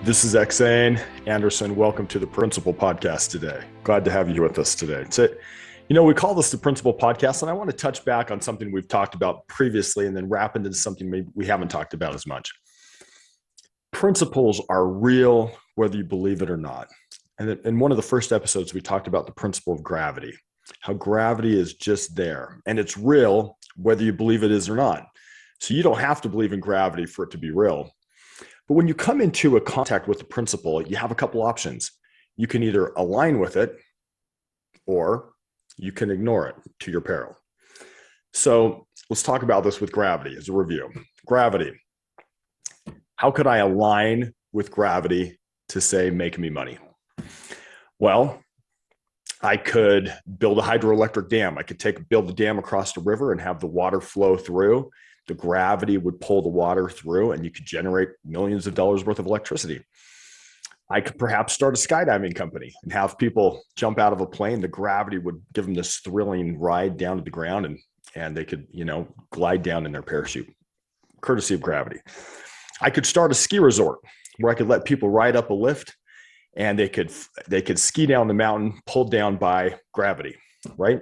This is Xane Anderson. Welcome to the Principal Podcast today. Glad to have you with us today. We call this the Principal Podcast, and I want to touch back on something we've talked about previously and then wrap into something maybe we haven't talked about as much. Principles are real, whether you believe it or not. And in one of the first episodes, we talked about the principle of gravity, how gravity is just there, and it's real, whether you believe it is or not. So you don't have to believe in gravity for it to be real. But when you come into a contact with the principle, you have a couple options. You can either align with it or you can ignore it to your peril. So let's talk about this with gravity as a review. Gravity. How could I align with gravity to say, make me money? Well, I could build a hydroelectric dam. I could build the dam across the river and have the water flow through. The gravity would pull the water through and you could generate millions of dollars worth of electricity. I could perhaps start a skydiving company and have people jump out of a plane. The gravity would give them this thrilling ride down to the ground and they could, glide down in their parachute, courtesy of gravity. I could start a ski resort where I could let people ride up a lift and they could ski down the mountain pulled down by gravity, right?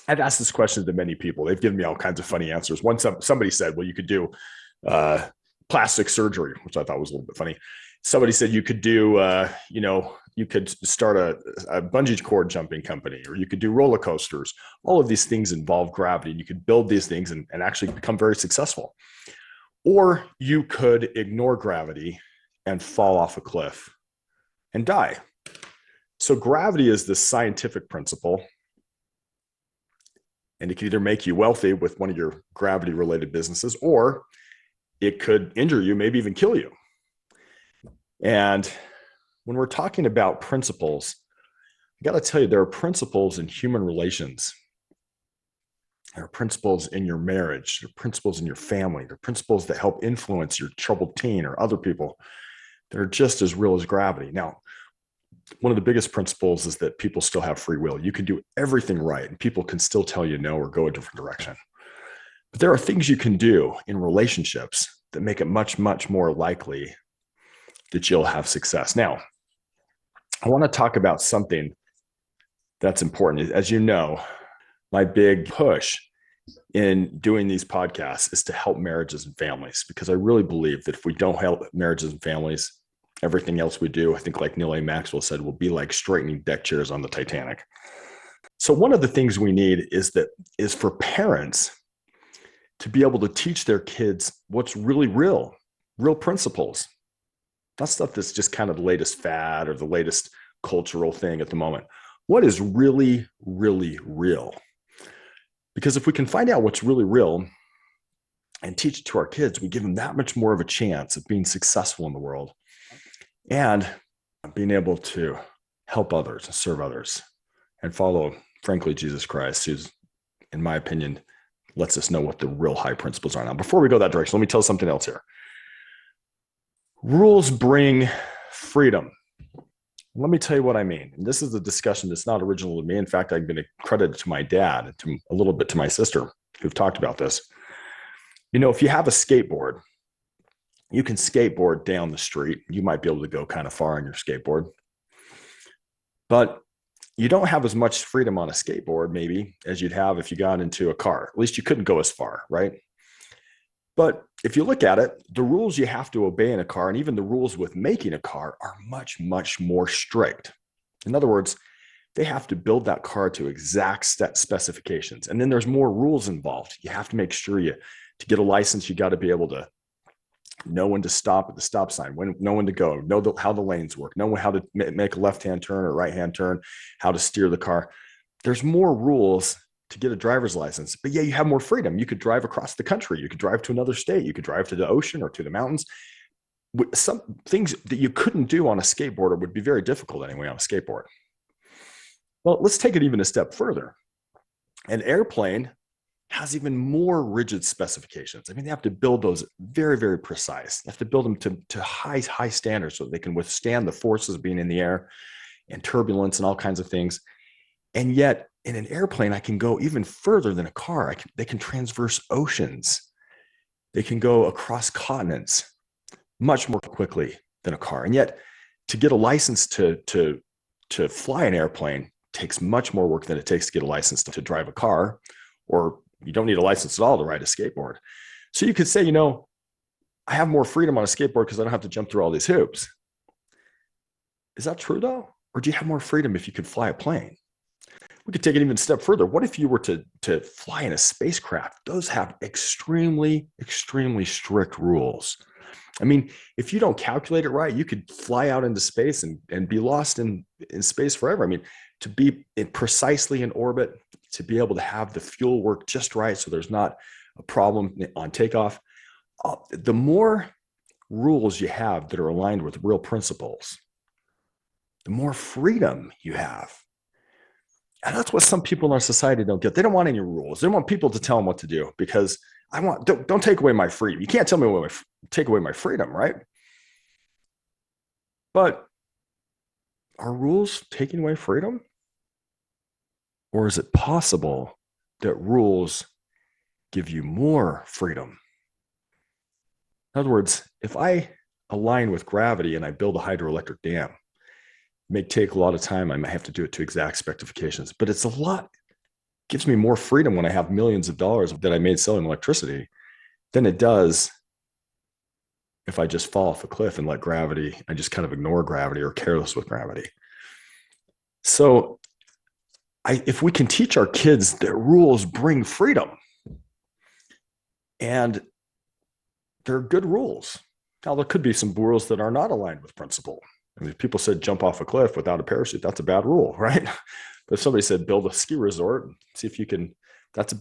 I've asked this question to many people. They've given me all kinds of funny answers. Once somebody said, well, you could do plastic surgery, which I thought was a little bit funny. Somebody said you could do, you could start a bungee cord jumping company, or you could do roller coasters. All of these things involve gravity. You could build these things and actually become very successful. Or you could ignore gravity and fall off a cliff and die. So gravity is this scientific principle. And it can either make you wealthy with one of your gravity-related businesses, or it could injure you, maybe even kill you. And when we're talking about principles, I got to tell you, there are principles in human relations. There are principles in your marriage. There are principles in your family. There are principles that help influence your troubled teen or other people that are just as real as gravity. Now, one of the biggest principles is that people still have free will. You can do everything right and people can still tell you no or go a different direction. But there are things you can do in relationships that make it much, much more likely that you'll have success. Now, I want to talk about something that's important. As you know, my big push in doing these podcasts is to help marriages and families, because I really believe that if we don't help marriages and families, everything else we do, I think like Neil A. Maxwell said, will be like straightening deck chairs on the Titanic. So one of the things we need is for parents to be able to teach their kids what's really real principles. Not stuff that's just kind of the latest fad or the latest cultural thing at the moment. What is really, really real? Because if we can find out what's really real and teach it to our kids, we give them that much more of a chance of being successful in the world and being able to help others and serve others and follow, frankly, Jesus Christ, who's, in my opinion, lets us know what the real high principles are. Now, before we go that direction, let me tell something else here. Rules bring freedom. Let me tell you what I mean. And this is a discussion that's not original to me. In fact, I've been credited to my dad and to a little bit to my sister who've talked about this. If you have a skateboard, you can skateboard down the street. You might be able to go kind of far on your skateboard, but you don't have as much freedom on a skateboard maybe as you'd have if you got into a car. At least you couldn't go as far, right? But if you look at it, the rules you have to obey in a car, and even the rules with making a car, are much, much more strict. In other words, they have to build that car to exact specifications. And then there's more rules involved. You have to make sure to get a license, you got to be able to know when to stop at the stop sign, know when to go, know how the lanes work, know how to make a left-hand turn or right-hand turn, how to steer the car. There's more rules to get a driver's license, but yeah, you have more freedom. You could drive across the country. You could drive to another state. You could drive to the ocean or to the mountains. Some things that you couldn't do on a skateboard would be very difficult anyway on a skateboard. Well, let's take it even a step further. An airplane has even more rigid specifications. I mean, they have to build those very, very precise. They have to build them to high standards so they can withstand the forces of being in the air and turbulence and all kinds of things. And yet in an airplane, I can go even further than a car. They can traverse oceans. They can go across continents much more quickly than a car. And yet to get a license to fly an airplane takes much more work than it takes to get a license to drive a car, or you don't need a license at all to ride a skateboard. So you could say, I have more freedom on a skateboard because I don't have to jump through all these hoops. Is that true though? Or do you have more freedom if you could fly a plane? We could take it even a step further. What if you were to fly in a spacecraft? Those have extremely, extremely strict rules. I mean, if you don't calculate it right, you could fly out into space and be lost in space forever. I mean, to be precisely in orbit, to be able to have the fuel work just right so there's not a problem on takeoff. The more rules you have that are aligned with real principles, the more freedom you have. And that's what some people in our society don't get. They don't want any rules. They want people to tell them what to do because don't take away my freedom. You can't tell me take away my freedom, right? But are rules taking away freedom? Or is it possible that rules give you more freedom? In other words, if I align with gravity and I build a hydroelectric dam, it may take a lot of time. I might have to do it to exact specifications, but it's gives me more freedom when I have millions of dollars that I made selling electricity than it does if I just fall off a cliff and let gravity, I just kind of ignore gravity or careless with gravity. So if we can teach our kids that rules bring freedom, and they're good rules. Now, there could be some rules that are not aligned with principle. I mean, if people said jump off a cliff without a parachute, that's a bad rule, right? But if somebody said build a ski resort, see if you can, that's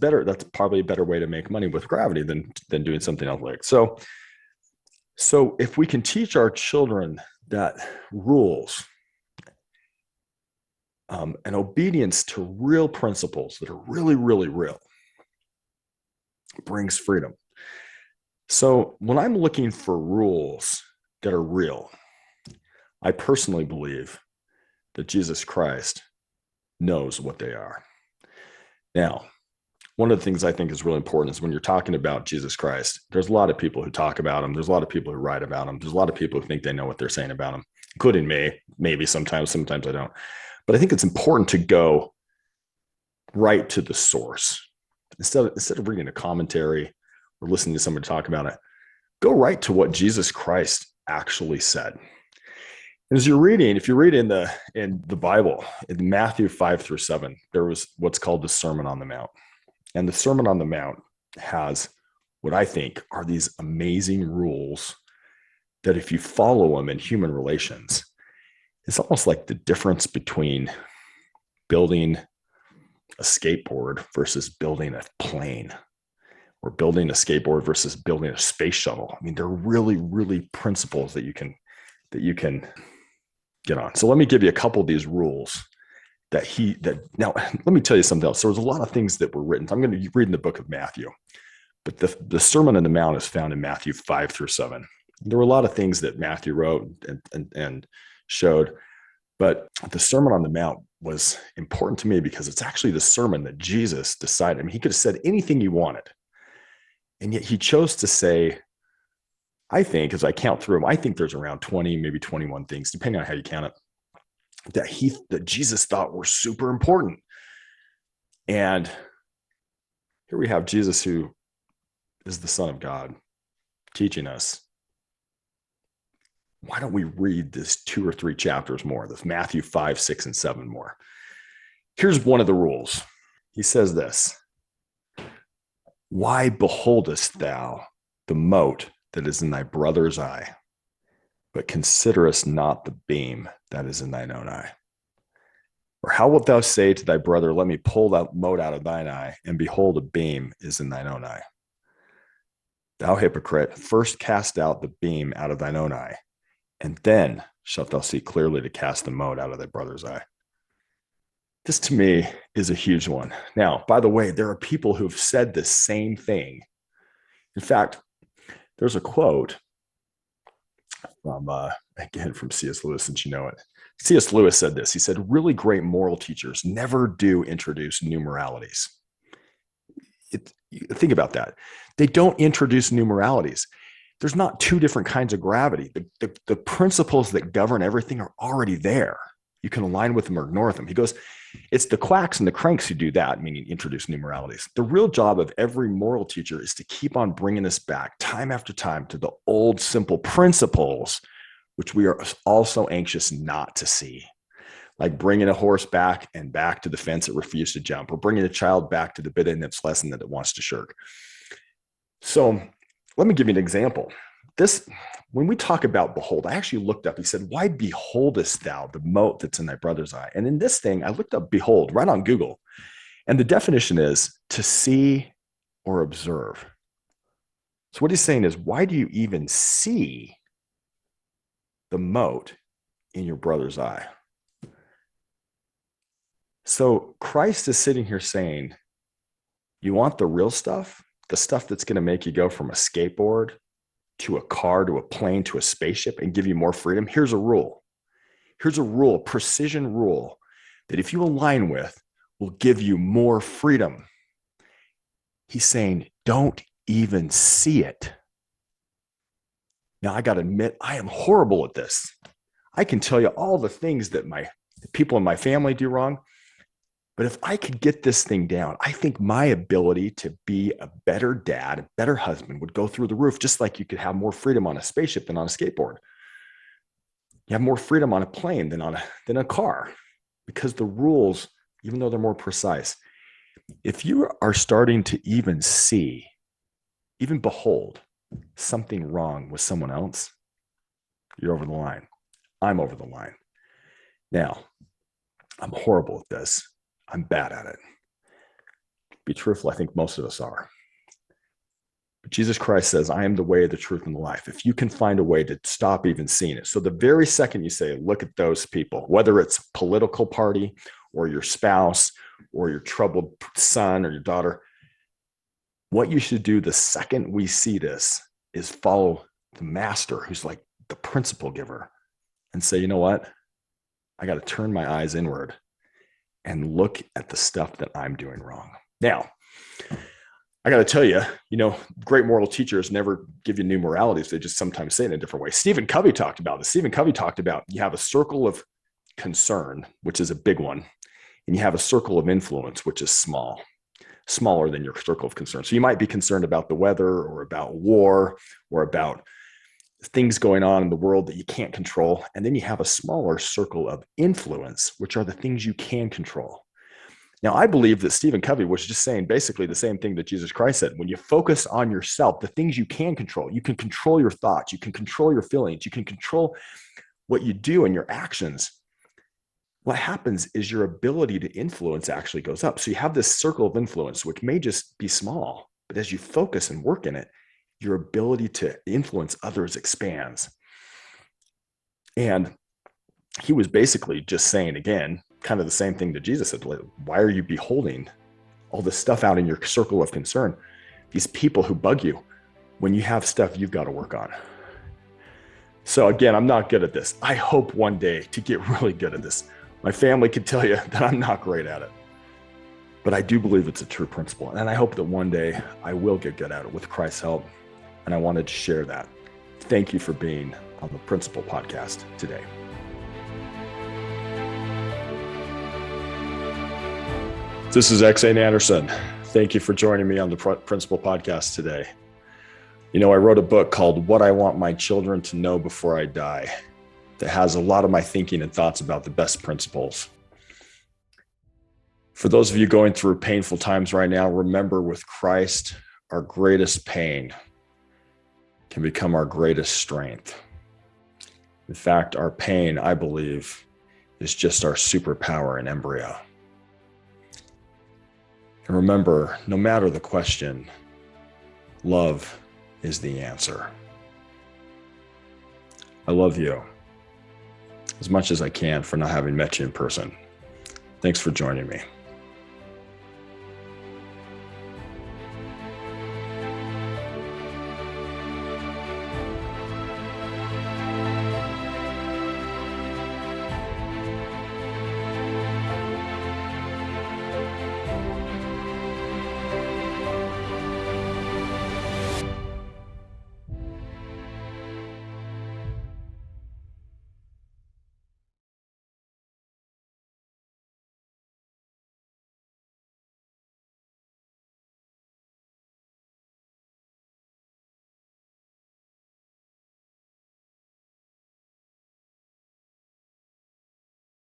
probably a better way to make money with gravity than doing something else like. So if we can teach our children that rules and obedience to real principles that are really, really real brings freedom. So when I'm looking for rules that are real, I personally believe that Jesus Christ knows what they are. Now, one of the things I think is really important is when you're talking about Jesus Christ, there's a lot of people who talk about him. There's a lot of people who write about him. There's a lot of people who think they know what they're saying about him, including me. Maybe sometimes I don't. But I think it's important to go right to the source. Instead of reading a commentary or listening to somebody talk about it, go right to what Jesus Christ actually said. And as you're reading, if you read in the Bible, in Matthew 5-7, there was what's called the Sermon on the Mount. And the Sermon on the Mount has what I think are these amazing rules that if you follow them in human relations, it's almost like the difference between building a skateboard versus building a plane, or building a skateboard versus building a space shuttle. I mean, they're really, really principles that you can get on. So let me give you a couple of these rules now let me tell you something else. There was a lot of things that were written. I'm going to read in the book of Matthew, but the Sermon on the Mount is found in Matthew 5-7. There were a lot of things that Matthew wrote and showed, but the Sermon on the Mount was important to me because it's actually the sermon that Jesus decided. I mean, he could have said anything he wanted, and yet he chose to say, I think, as I count through them, I think there's around 20, maybe 21 things, depending on how you count it, that Jesus thought were super important. And here we have Jesus, who is the Son of God, teaching us. Why don't we read this 2 or 3 chapters more, this Matthew 5, 6, and 7 more? Here's one of the rules. He says this: why beholdest thou the mote that is in thy brother's eye, but considerest not the beam that is in thine own eye? Or how wilt thou say to thy brother, let me pull that mote out of thine eye, and behold, a beam is in thine own eye? Thou hypocrite, first cast out the beam out of thine own eye, and then shalt thou see clearly to cast the mote out of thy brother's eye. This to me is a huge one. Now, by the way, there are people who've said the same thing. In fact, there's a quote from C.S. Lewis, since you know it. C.S. Lewis said this. He said, really great moral teachers never do introduce numeralities. Think about that. They don't introduce numeralities. There's not two different kinds of gravity. The principles that govern everything are already there. You can align with them or ignore them. He goes, it's the quacks and the cranks who do that, meaning introduce new moralities. The real job of every moral teacher is to keep on bringing us back time after time to the old simple principles, which we are all so anxious not to see. Like bringing a horse back and back to the fence it refused to jump, or bringing a child back to the bit in its lesson that it wants to shirk. So let me give you an example. When we talk about behold, I actually looked up, he said, why beholdest thou the mote that's in thy brother's eye? And in this thing, I looked up behold right on Google. And the definition is to see or observe. So what he's saying is, why do you even see the mote in your brother's eye? So Christ is sitting here saying, you want the real stuff, the stuff that's going to make you go from a skateboard to a car, to a plane, to a spaceship and give you more freedom? Here's a rule. Here's a rule, precision rule that if you align with, will give you more freedom. He's saying, don't even see it. Now, I got to admit, I am horrible at this. I can tell you all the things that the people in my family do wrong. But if I could get this thing down, I think my ability to be a better dad, a better husband would go through the roof, just like you could have more freedom on a spaceship than on a skateboard. You have more freedom on a plane than a car, because the rules, even though they're more precise, if you are starting to even see, even behold something wrong with someone else, you're over the line. I'm over the line. Now, I'm horrible at this. I'm bad at it. To be truthful, I think most of us are. But Jesus Christ says, I am the way, the truth, and the life. If you can find a way to stop even seeing it. So the very second you say, look at those people, whether it's political party or your spouse or your troubled son or your daughter, what you should do the second we see this is follow the master, who's like the principle giver, and say, you know what? I got to turn my eyes inward and look at the stuff that I'm doing wrong. Now, I got to tell you, great moral teachers never give you new moralities. They just sometimes say it in a different way. Stephen Covey talked about this. Stephen Covey talked about you have a circle of concern, which is a big one, and you have a circle of influence, which is smaller than your circle of concern. So you might be concerned about the weather or about war or about things going on in the world that you can't control. And then you have a smaller circle of influence, which are the things you can control. Now, I believe that Stephen Covey was just saying basically the same thing that Jesus Christ said. When you focus on yourself, the things you can control your thoughts, you can control your feelings, you can control what you do and your actions. What happens is your ability to influence actually goes up. So you have this circle of influence, which may just be small, but as you focus and work in it, your ability to influence others expands. And he was basically just saying, again, kind of the same thing that Jesus said. Why are you beholding all this stuff out in your circle of concern? These people who bug you when you have stuff you've got to work on. So again, I'm not good at this. I hope one day to get really good at this. My family could tell you that I'm not great at it, but I do believe it's a true principle. And I hope that one day I will get good at it with Christ's help. And I wanted to share that. Thank you for being on the Principle Podcast today. This is X.A. Anderson. Thank you for joining me on the Principle Podcast today. I wrote a book called What I Want My Children to Know Before I Die that has a lot of my thinking and thoughts about the best principles. For those of you going through painful times right now, remember, with Christ, our greatest pain can become our greatest strength. In fact, our pain, I believe, is just our superpower in embryo. And remember, no matter the question, love is the answer. I love you as much as I can for not having met you in person. Thanks for joining me.